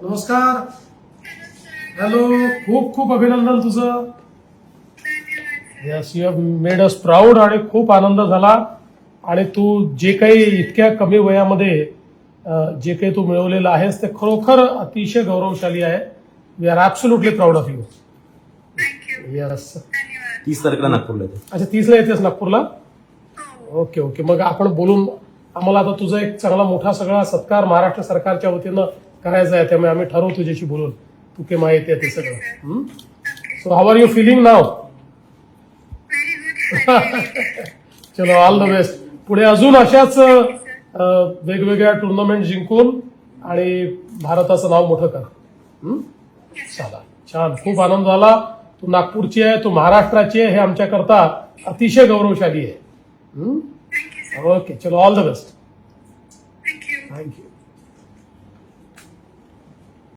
नमस्कार. हॅलो. खूप खूप अभिनंदन तुझं. Yes, you have made us proud आणि खूप आनंद झाला. आणि तू जे काही इतक्या कमी वयामध्ये जे काही तू मिळवलेलं आहेस ते खरोखर अतिशय गौरवशाली आहे. We are absolutely proud of you. Yes. 30 तारखेला नागपूरला येते. अच्छा, 30ला येतेस नागपूरला. Okay okay. मग आपण बोलून आम्हाला आता तुझा एक चांगला मोठा सगळा सत्कार महाराष्ट्र सरकारच्या वतीनं करायचा आहे. त्यामुळे आम्ही ठरवू तुझ्याशी बोलून तू केव्हा येते ते सगळं. So how are you feeling now? चलो, ऑल द बेस्ट. पुढे अजून अशाच वेगवेगळ्या टुर्नामेंट जिंकून आणि भारताचं नाव मोठं कर. चला, छान. खूप आनंद झाला. तू नागपूरची आहे, तू महाराष्ट्राची आहे, हे आमच्याकरता अतिशय गौरवशाली आहे. ओके, चलो, ऑल द बेस्ट. थँक्यू.